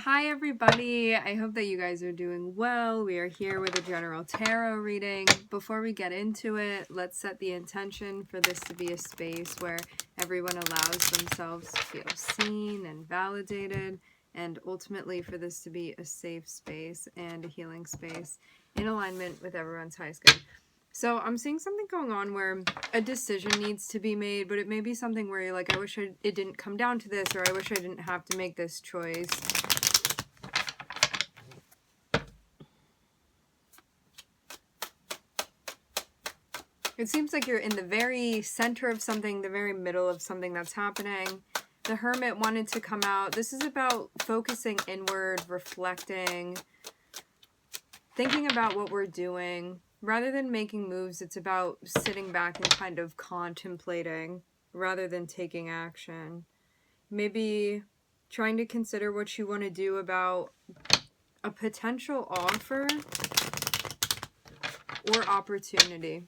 Hi everybody, I hope that you guys are doing well. We are here with a general tarot reading. Before we get into it, let's set the intention for this to be a space where everyone allows themselves to feel seen and validated, and ultimately for this to be a safe space and a healing space in alignment with everyone's highest good. So I'm seeing something going on where a decision needs to be made, but it may be something where you're like, I wish it didn't come down to this, or I wish I didn't have to make this choice. It seems like you're in the very center of something, the very middle of something that's happening. The Hermit wanted to come out. This is about focusing inward, reflecting, thinking about what we're doing. Rather than making moves, it's about sitting back and kind of contemplating rather than taking action. Maybe trying to consider what you want to do about a potential offer or opportunity.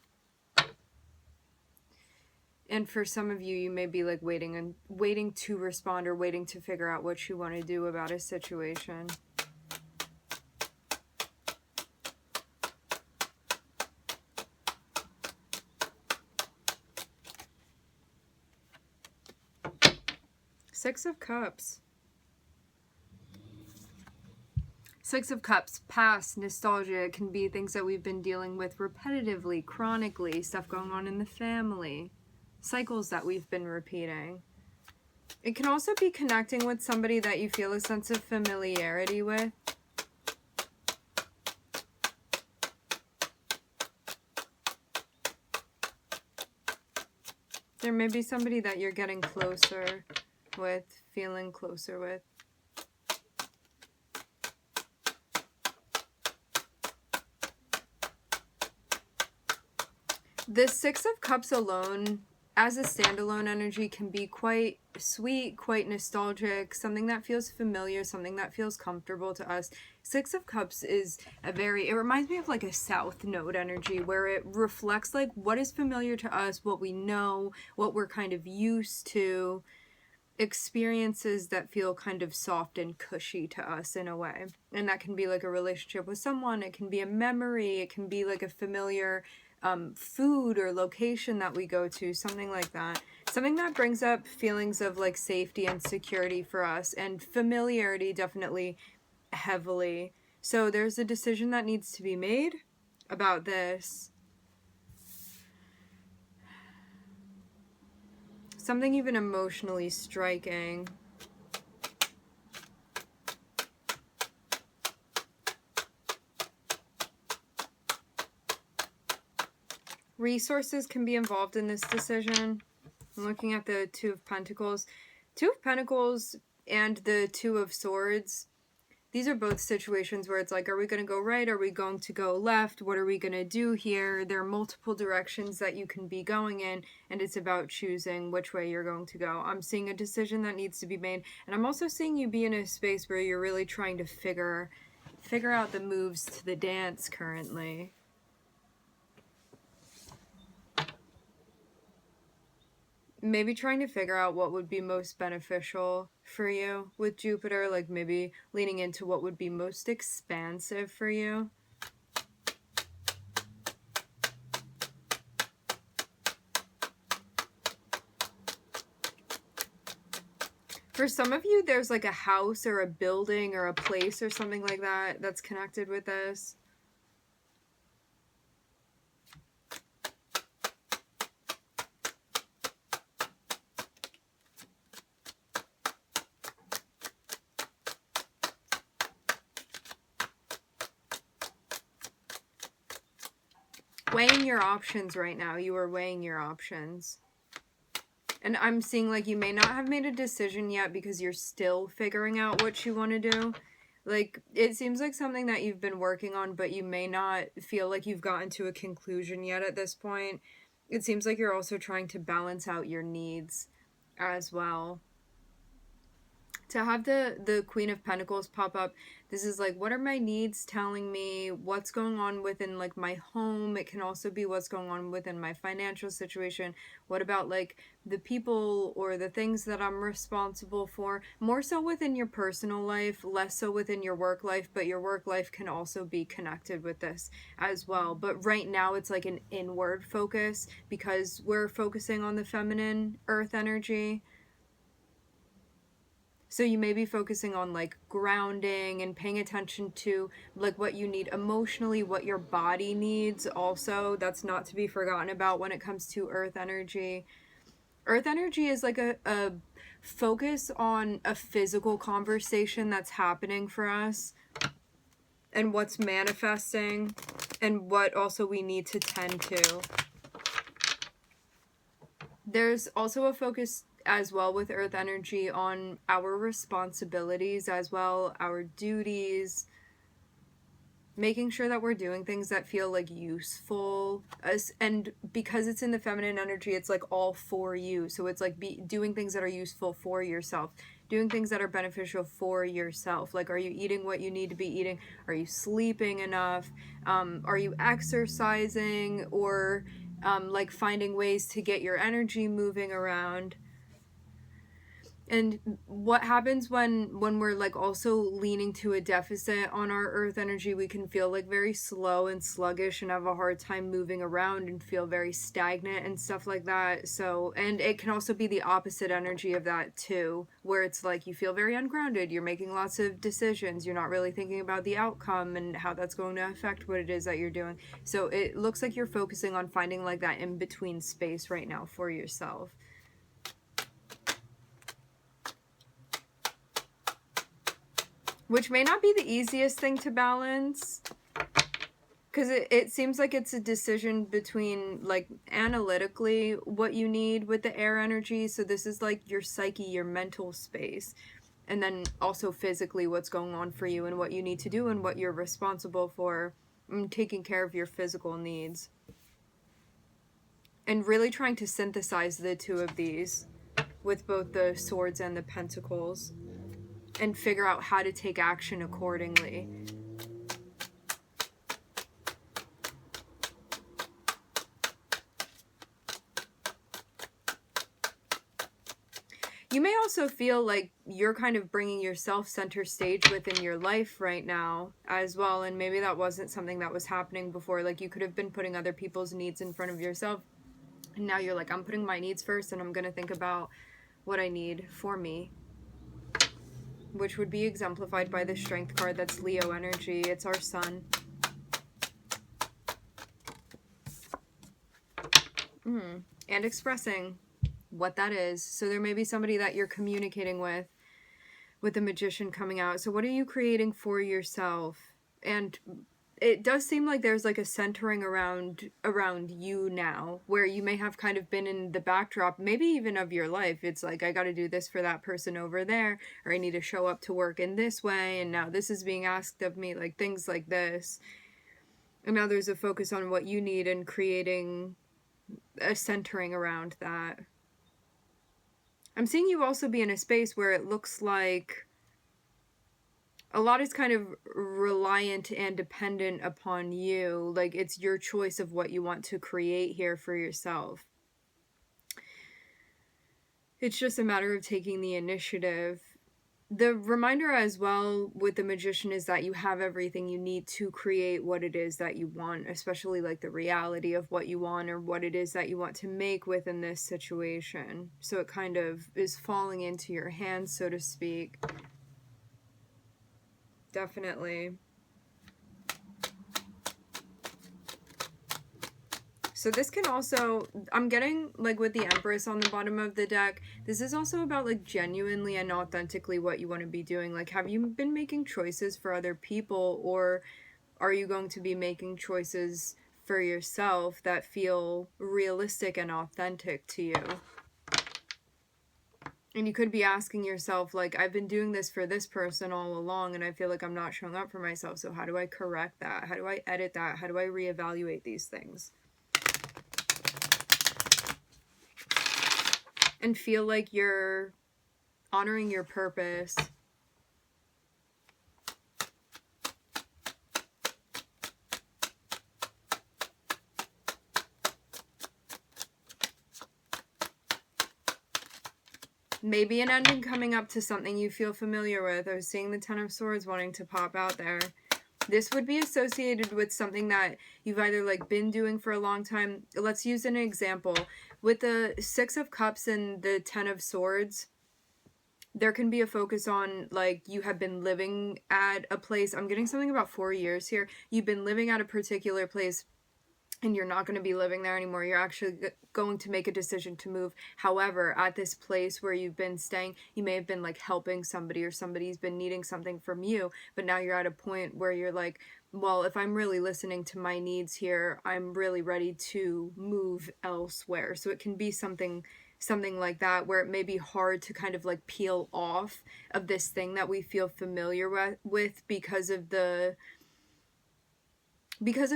And for some of you, you may be like waiting to respond or waiting to figure out what you want to do about a situation. Six of Cups. Six of Cups, past, nostalgia. It can be things that we've been dealing with repetitively, chronically, stuff going on in the family, cycles that we've been repeating. It can also be connecting with somebody that you feel a sense of familiarity with. There may be somebody that you're getting closer with, feeling closer with. This Six of Cups alone, as a standalone energy, can be quite sweet, quite nostalgic, something that feels familiar, something that feels comfortable to us. Six of Cups is it reminds me of like a South Node energy where it reflects like what is familiar to us, what we know, what we're kind of used to, experiences that feel kind of soft and cushy to us in a way. And that can be like a relationship with someone, it can be a memory, it can be like a familiar food or location that we go to, something like that. Something that brings up feelings of like safety and security for us, and familiarity definitely heavily. So there's a decision that needs to be made about this. Something even emotionally striking. Resources can be involved in this decision. I'm looking at the Two of Pentacles. Two of Pentacles and the Two of Swords. These are both situations where it's like, are we going to go right? Are we going to go left? What are we going to do here? There are multiple directions that you can be going in, and it's about choosing which way you're going to go. I'm seeing a decision that needs to be made, and I'm also seeing you be in a space where you're really trying to figure out the moves to the dance currently. Maybe trying to figure out what would be most beneficial for you with Jupiter, like maybe leaning into what would be most expansive for you. For some of you, there's like a house or a building or a place or something like that that's connected with this. Weighing your options right now. You are weighing your options. And I'm seeing like you may not have made a decision yet because you're still figuring out what you want to do. Like, it seems like something that you've been working on, but you may not feel like you've gotten to a conclusion yet at this point. It seems like you're also trying to balance out your needs as well. To have the Queen of Pentacles pop up, this is like, what are my needs telling me? What's going on within like my home? It can also be what's going on within my financial situation. What about like the people or the things that I'm responsible for? More so within your personal life, less so within your work life, but your work life can also be connected with this as well. But right now it's like an inward focus because we're focusing on the feminine earth energy. So you may be focusing on like grounding and paying attention to like what you need emotionally, what your body needs also. That's not to be forgotten about when it comes to earth energy. Earth energy is like a focus on a physical conversation that's happening for us and what's manifesting and what also we need to tend to. There's also a focus as well with earth energy on our responsibilities as well, our duties, making sure that we're doing things that feel like useful. And because it's in the feminine energy, it's like all for you. So it's like doing things that are useful for yourself, doing things that are beneficial for yourself. Like, are you eating what you need to be eating? Are you sleeping enough? Are you exercising? Or like finding ways to get your energy moving around. And what happens when we're like also leaning to a deficit on our earth energy, we can feel like very slow and sluggish and have a hard time moving around and feel very stagnant and stuff like that. So, and it can also be the opposite energy of that too, where it's like you feel very ungrounded, you're making lots of decisions, you're not really thinking about the outcome and how that's going to affect what it is that you're doing. So it looks like you're focusing on finding like that in between space right now for yourself. Which may not be the easiest thing to balance. Because it seems like it's a decision between, like, analytically what you need with the air energy. So this is, like, your psyche, your mental space. And then also physically what's going on for you and what you need to do and what you're responsible for. And taking care of your physical needs. And really trying to synthesize the two of these with both the swords and the pentacles. And figure out how to take action accordingly. You may also feel like you're kind of bringing yourself center stage within your life right now as well. And maybe that wasn't something that was happening before. Like you could have been putting other people's needs in front of yourself. And now you're like, I'm putting my needs first and I'm going to think about what I need for me. Which would be exemplified by the Strength card. That's Leo energy. It's our sun. And expressing what that is. So there may be somebody that you're communicating with the Magician coming out. So what are you creating for yourself? And it does seem like there's like a centering around you now, where you may have kind of been in the backdrop, maybe even of your life. It's like, I got to do this for that person over there, or I need to show up to work in this way, and now this is being asked of me, like things like this. And now there's a focus on what you need and creating a centering around that. I'm seeing you also be in a space where it looks like a lot is kind of reliant and dependent upon you. Like it's your choice of what you want to create here for yourself. It's just a matter of taking the initiative. The reminder as well with the Magician is that you have everything you need to create what it is that you want, especially like the reality of what you want or what it is that you want to make within this situation. So it kind of is falling into your hands, so to speak. Definitely. So this can also, I'm getting, like, with the Empress on the bottom of the deck, this is also about, like, genuinely and authentically what you want to be doing. Like, have you been making choices for other people, or are you going to be making choices for yourself that feel realistic and authentic to you? And you could be asking yourself, like, I've been doing this for this person all along, and I feel like I'm not showing up for myself, so how do I correct that? How do I edit that? How do I reevaluate these things? And feel like you're honoring your purpose. Maybe an ending coming up to something you feel familiar with. I was seeing the Ten of Swords wanting to pop out there. This would be associated with something that you've either like been doing for a long time. Let's use an example. With the Six of Cups and the Ten of Swords, there can be a focus on like you have been living at a place. I'm getting something about 4 years here. You've been living at a particular place and you're not going to be living there anymore. You're actually going to make a decision to move. However, at this place where you've been staying, you may have been like helping somebody or somebody's been needing something from you, but now you're at a point where you're like, well, if I'm really listening to my needs here, I'm really ready to move elsewhere. So it can be something like that, where it may be hard to kind of like peel off of this thing that we feel familiar with because of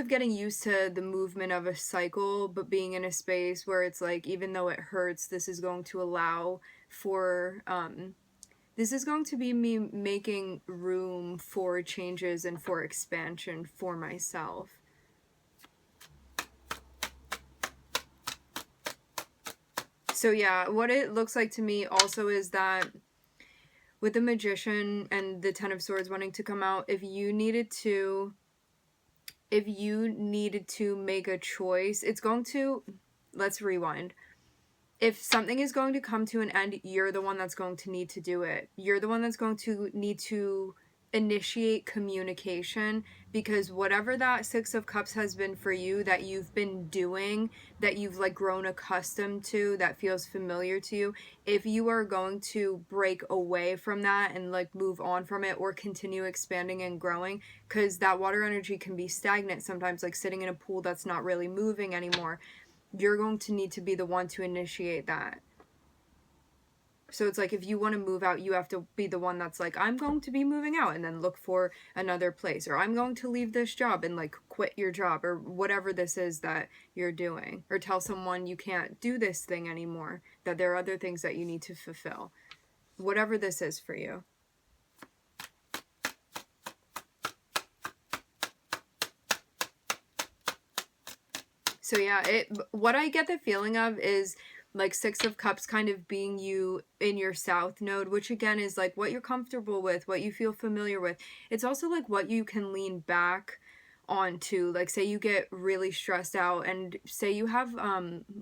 getting used to the movement of a cycle, but being in a space where it's like, even though it hurts, this is going to allow for, this is going to be me making room for changes and for expansion for myself. So yeah, what it looks like to me also is that with the Magician and the Ten of Swords wanting to come out, if you needed to make a choice, it's going to, let's rewind. If something is going to come to an end, you're the one that's going to need to do it. You're the one that's going to need to initiate communication, because whatever that Six of Cups has been for you, that you've been doing, that you've like grown accustomed to, that feels familiar to you, if you are going to break away from that and like move on from it or continue expanding and growing, because that water energy can be stagnant sometimes, like sitting in a pool that's not really moving anymore, you're going to need to be the one to initiate that. So it's like, if you want to move out, you have to be the one that's like, I'm going to be moving out, and then look for another place, or I'm going to leave this job and like quit your job, or whatever this is that you're doing, or tell someone you can't do this thing anymore, that there are other things that you need to fulfill, whatever this is for you. So yeah, what I get the feeling of is like Six of Cups kind of being you in your South Node, which again is like what you're comfortable with, what you feel familiar with. It's also like what you can lean back onto. Like, say you get really stressed out, and say you have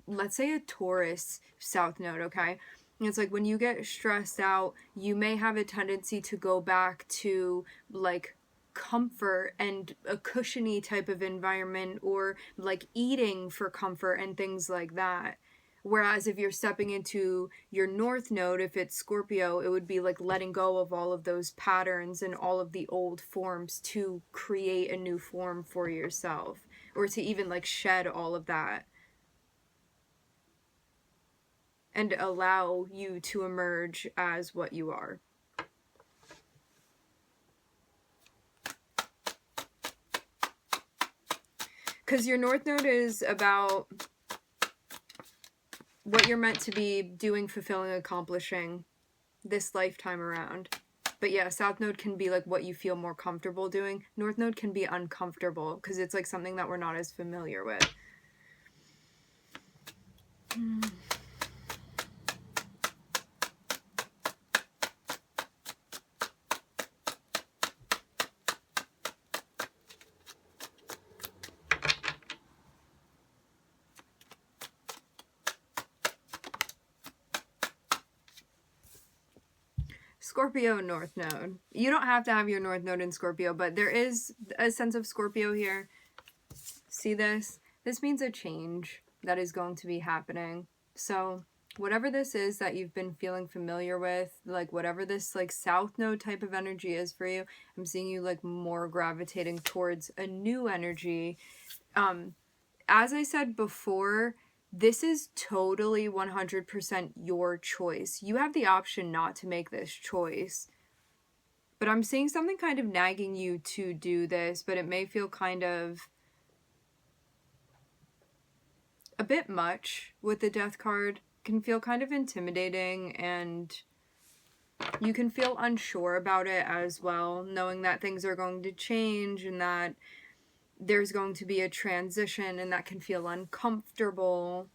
let's say a Taurus South Node, okay? And it's like, when you get stressed out, you may have a tendency to go back to like comfort and a cushiony type of environment, or like eating for comfort and things like that. Whereas if you're stepping into your North Node, if it's Scorpio, it would be like letting go of all of those patterns and all of the old forms to create a new form for yourself, or to even like shed all of that and allow you to emerge as what you are. Because your North Node is about what you're meant to be doing, fulfilling, accomplishing this lifetime around. But yeah, South Node can be like what you feel more comfortable doing. North Node can be uncomfortable because it's like something that we're not as familiar with. Scorpio North Node. You don't have to have your North Node in Scorpio, but there is a sense of Scorpio here. See this? This means a change that is going to be happening. So whatever this is that you've been feeling familiar with, like whatever this like South Node type of energy is for you, I'm seeing you like more gravitating towards a new energy. As I said before, this is totally 100% your choice. You have the option not to make this choice. But I'm seeing something kind of nagging you to do this, but it may feel kind of a bit much with the Death card. It can feel kind of intimidating, and You can feel unsure about it as well, knowing that things are going to change and that there's going to be a transition, and that can feel uncomfortable.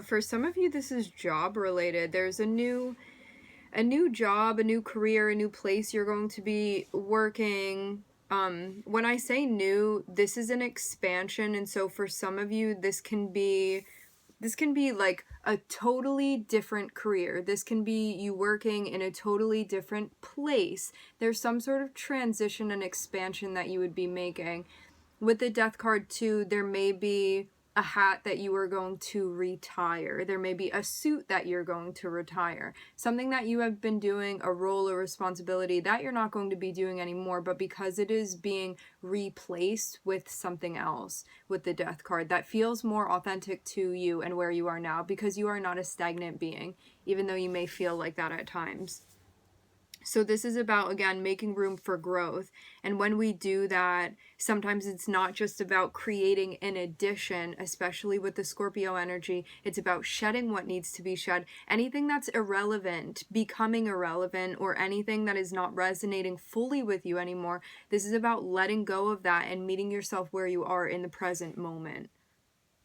For some of you, this is job related. There's a new job, a new career, a new place you're going to be working. When I say new, this is an expansion, and so for some of you, this can be like a totally different career. This can be you working in a totally different place. There's some sort of transition and expansion that you would be making. With the death card too, there may be a hat that you are going to retire. There may be a suit that you're going to retire. Something that you have been doing, a role or responsibility that you're not going to be doing anymore, but because it is being replaced with something else with the death card that feels more authentic to you and where you are now, because you are not a stagnant being, even though you may feel like that at times. So this is about, again, making room for growth. And when we do that, sometimes it's not just about creating an addition, especially with the Scorpio energy. It's about shedding what needs to be shed. Anything that's irrelevant, becoming irrelevant, or anything that is not resonating fully with you anymore. This is about letting go of that and meeting yourself where you are in the present moment,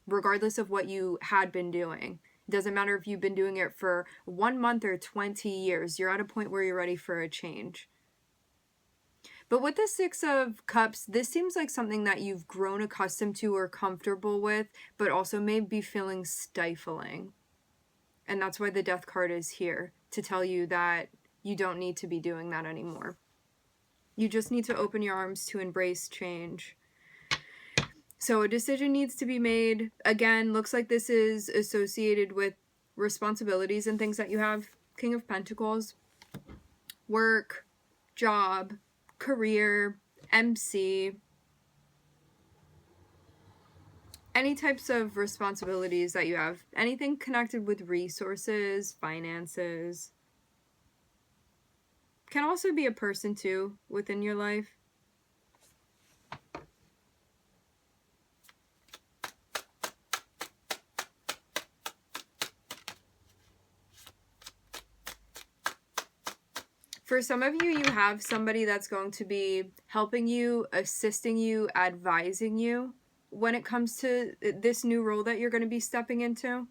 regardless of what you had been doing. Doesn't matter if you've been doing it for 1 month or 20 years. You're at a point where you're ready for a change. But with the Six of Cups, this seems like something that you've grown accustomed to or comfortable with, but also may be feeling stifling. And that's why the Death card is here, to tell you that you don't need to be doing that anymore. You just need to open your arms to embrace change. So a decision needs to be made. Again, looks like this is associated with responsibilities and things that you have. King of Pentacles, work, job, career, MC, any types of responsibilities that you have. Anything connected with resources, finances. Can also be a person too within your life. For some of you, you have somebody that's going to be helping you, assisting you, advising you when it comes to this new role that you're going to be stepping into.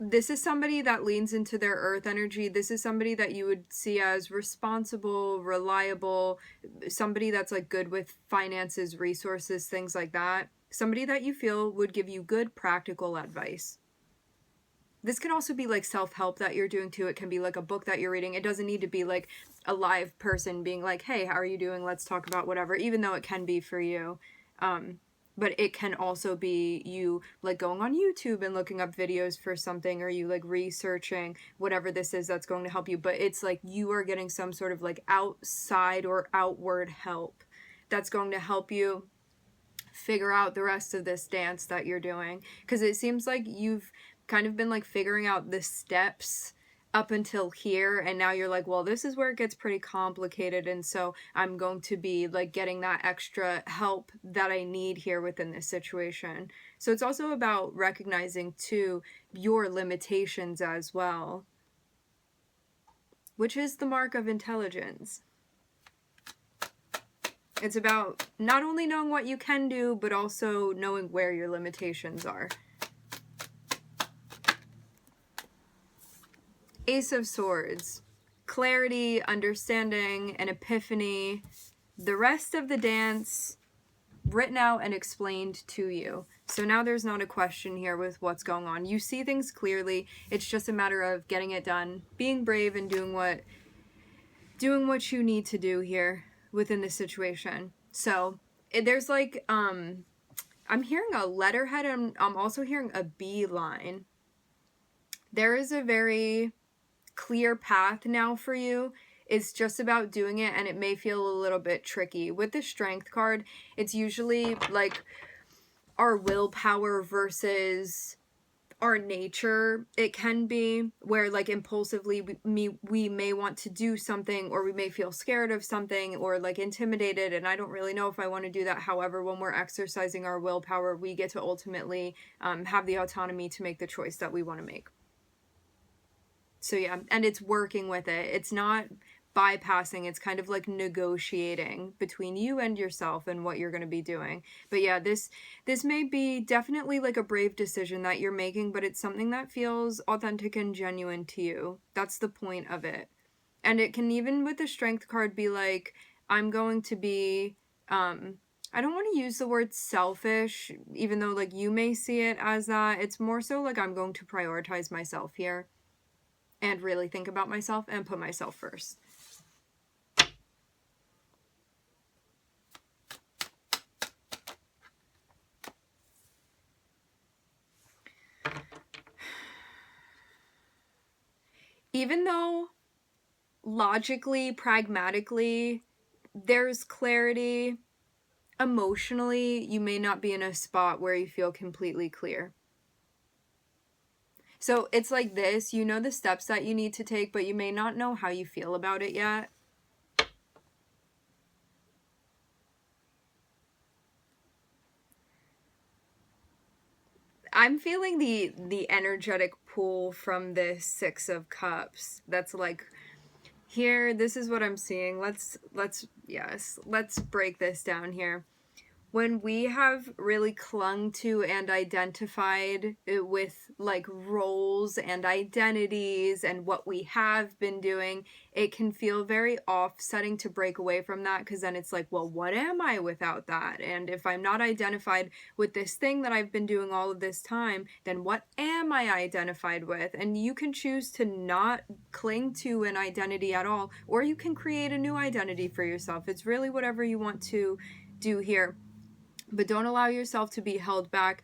This is somebody that leans into their earth energy. This is somebody that you would see as responsible, reliable, somebody that's like good with finances, resources, things like that. Somebody that you feel would give you good practical advice. This can also be like self-help that you're doing too. It can be like a book that you're reading. It doesn't need to be like a live person being like, hey, how are you doing? Let's talk about whatever, even though it can be for you. But it can also be you like going on YouTube and looking up videos for something, or you like researching whatever this is that's going to help you. But it's like you are getting some sort of like outside or outward help that's going to help you figure out the rest of this dance that you're doing. Because it seems like you've kind of been like figuring out the steps up until here, and now you're like, well, this is where it gets pretty complicated, and so I'm going to be like getting that extra help that I need here within this situation. So it's also about recognizing too your limitations as well, which is the mark of intelligence. It's about not only knowing what you can do, but also knowing where your limitations are. Ace of Swords. Clarity, understanding, an epiphany. The rest of the dance written out and explained to you. So now there's not a question here with what's going on. You see things clearly. It's just a matter of getting it done, being brave, and doing what you need to do here within this situation. So there's like I'm hearing a letterhead, and I'm also hearing a B line. There is a very clear path now for you. It's just about doing it, and it may feel a little bit tricky. With the Strength card, it's usually like our willpower versus our nature. It can be where like impulsively we may want to do something, or we may feel scared of something, or like intimidated, and I don't really know if I want to do that. However, when we're exercising our willpower, we get to ultimately have the autonomy to make the choice that we want to make. So yeah, and it's working with it. It's not bypassing, it's kind of like negotiating between you and yourself and what you're going to be doing. But yeah, this may be definitely like a brave decision that you're making, but it's something that feels authentic and genuine to you. That's the point of it. And it can, even with the strength card, be like, I'm going to be I don't want to use the word selfish, even though like you may see it as that. It's more so like, I'm going to prioritize myself here and really think about myself and put myself first. Even though logically, pragmatically, there's clarity, emotionally, you may not be in a spot where you feel completely clear. So it's like this, you know the steps that you need to take, but you may not know how you feel about it yet. I'm feeling the energetic pull from this Six of Cups. That's like, here, this is what I'm seeing. Let's break this down here. When we have really clung to and identified it with like roles and identities and what we have been doing, it can feel very offsetting to break away from that, because then it's like, well, what am I without that? And if I'm not identified with this thing that I've been doing all of this time, then what am I identified with? And you can choose to not cling to an identity at all, or you can create a new identity for yourself. It's really whatever you want to do here. But don't allow yourself to be held back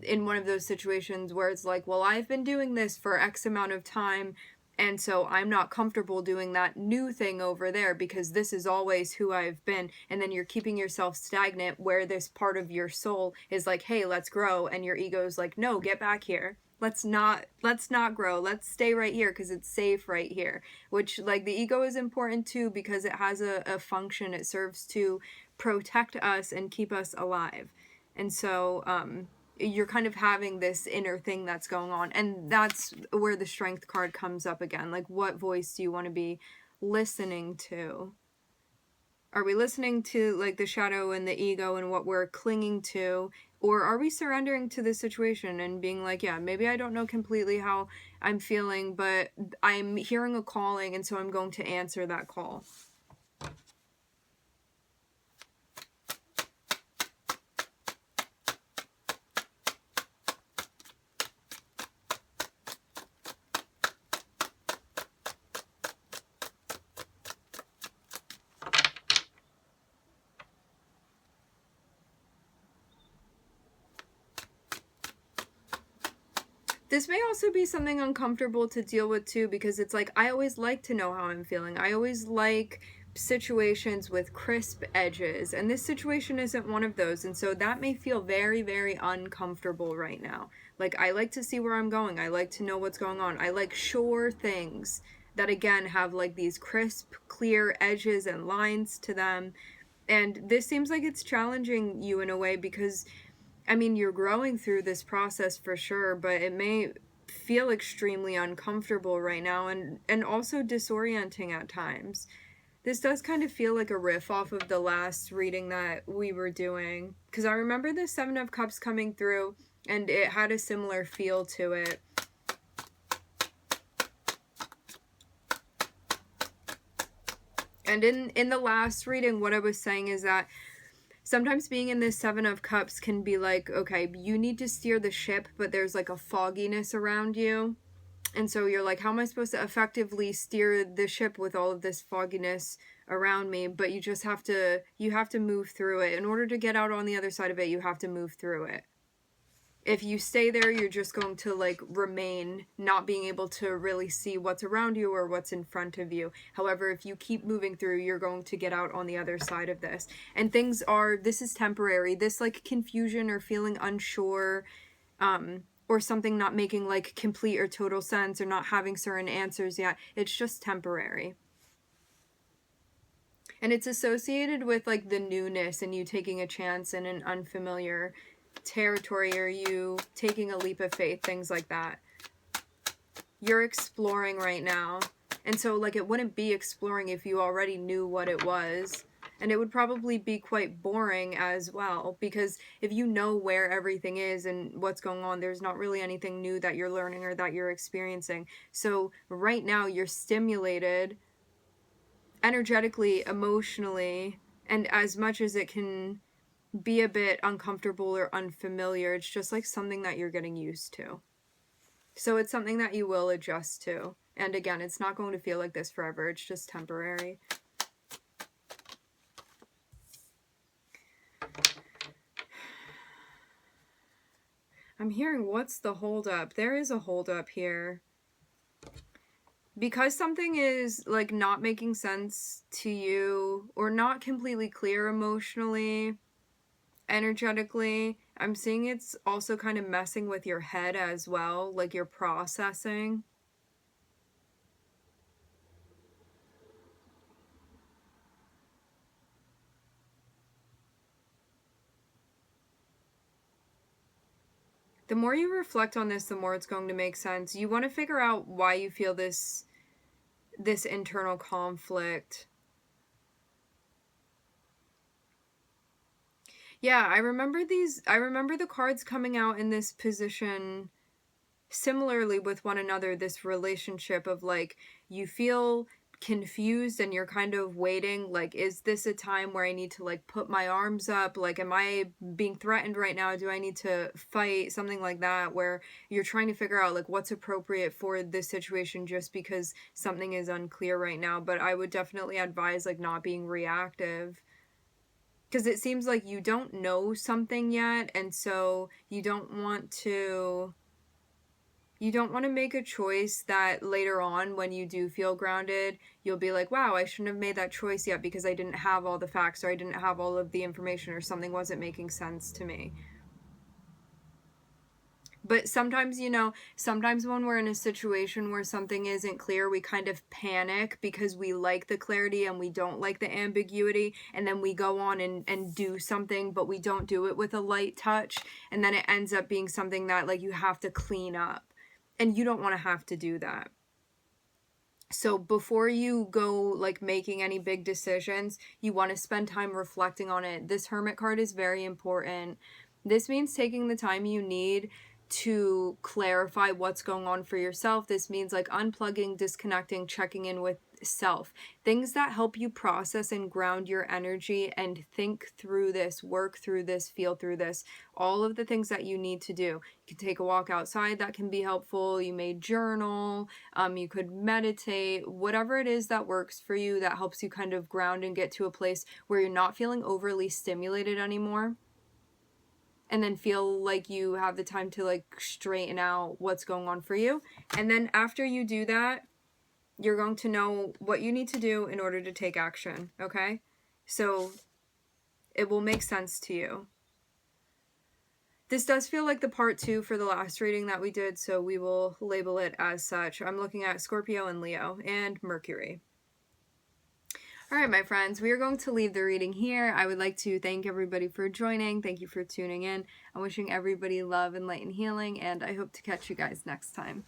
in one of those situations where it's like, well, I've been doing this for X amount of time, and so I'm not comfortable doing that new thing over there because this is always who I've been. And then you're keeping yourself stagnant where this part of your soul is like, hey, let's grow. And your ego is like, no, get back here. Let's not grow. Let's stay right here because it's safe right here. Which, like, the ego is important too, because it has a function. It serves to protect us and keep us alive. And so you're kind of having this inner thing that's going on, and that's where the strength card comes up again. Like, what voice do you want to be listening to? Are we listening to like the shadow and the ego and what we're clinging to, or are we surrendering to the situation and being like, yeah, maybe I don't know completely how I'm feeling, but I'm hearing a calling, and so I'm going to answer that call. This may also be something uncomfortable to deal with too, because it's like, I always like to know how I'm feeling. I always like situations with crisp edges, and this situation isn't one of those. And so that may feel very, very uncomfortable right now. Like, I like to see where I'm going. I like to know what's going on. I like sure things that, again, have like these crisp, clear edges and lines to them. And this seems like it's challenging you in a way, because I mean, you're growing through this process for sure, but it may feel extremely uncomfortable right now, and also disorienting at times. This does kind of feel like a riff off of the last reading that we were doing, because I remember the Seven of Cups coming through and it had a similar feel to it. And in the last reading, what I was saying is that sometimes being in this Seven of Cups can be like, okay, you need to steer the ship, but there's like a fogginess around you. And so you're like, how am I supposed to effectively steer the ship with all of this fogginess around me? But you just have to move through it. In order to get out on the other side of it, you have to move through it. If you stay there, you're just going to like remain not being able to really see what's around you or what's in front of you. However, if you keep moving through, you're going to get out on the other side of this. And this is temporary. This like confusion or feeling unsure, or something not making like complete or total sense or not having certain answers yet. It's just temporary. And it's associated with like the newness and you taking a chance in an unfamiliar territory, or you taking a leap of faith, things like that. You're exploring right now. And so like it wouldn't be exploring if you already knew what it was. And it would probably be quite boring as well, because if you know where everything is and what's going on, there's not really anything new that you're learning or that you're experiencing. So right now you're stimulated energetically, emotionally, and as much as it can be a bit uncomfortable or unfamiliar, it's just like something that you're getting used to. So it's something that you will adjust to. And again, it's not going to feel like this forever. It's just temporary. I'm hearing, what's the holdup? There is a holdup here. Because something is like not making sense to you or not completely clear emotionally, energetically, I'm seeing it's also kind of messing with your head as well, like your processing. The more you reflect on this, the more it's going to make sense. You want to figure out why you feel this internal conflict. Yeah, I remember the cards coming out in this position similarly with one another, this relationship of like you feel confused and you're kind of waiting, like, is this a time where I need to like put my arms up, like am I being threatened right now, do I need to fight, something like that, where you're trying to figure out like what's appropriate for this situation just because something is unclear right now. But I would definitely advise like not being reactive, because it seems like you don't know something yet, and so you don't want to make a choice that later on when you do feel grounded, you'll be like, wow, I shouldn't have made that choice yet because I didn't have all the facts, or I didn't have all of the information, or something wasn't making sense to me. But sometimes, sometimes when we're in a situation where something isn't clear, we kind of panic because we like the clarity and we don't like the ambiguity. And then we go on and do something, but we don't do it with a light touch. And then it ends up being something that like you have to clean up. And you don't want to have to do that. So before you go like making any big decisions, you want to spend time reflecting on it. This Hermit card is very important. This means taking the time you need to clarify what's going on for yourself. This means like unplugging, disconnecting, checking in with self. Things that help you process and ground your energy and think through this, work through this, feel through this. All of the things that you need to do. You can take a walk outside, that can be helpful. You may journal, you could meditate, whatever it is that works for you, that helps you kind of ground and get to a place where you're not feeling overly stimulated anymore. And then feel like you have the time to like straighten out what's going on for you. And then after you do that, you're going to know what you need to do in order to take action, okay? So it will make sense to you. This does feel like the part 2 for the last reading that we did, so we will label it as such. I'm looking at Scorpio and Leo and Mercury. All right, my friends, we are going to leave the reading here. I would like to thank everybody for joining. Thank you for tuning in. I'm wishing everybody love and light and healing, and I hope to catch you guys next time.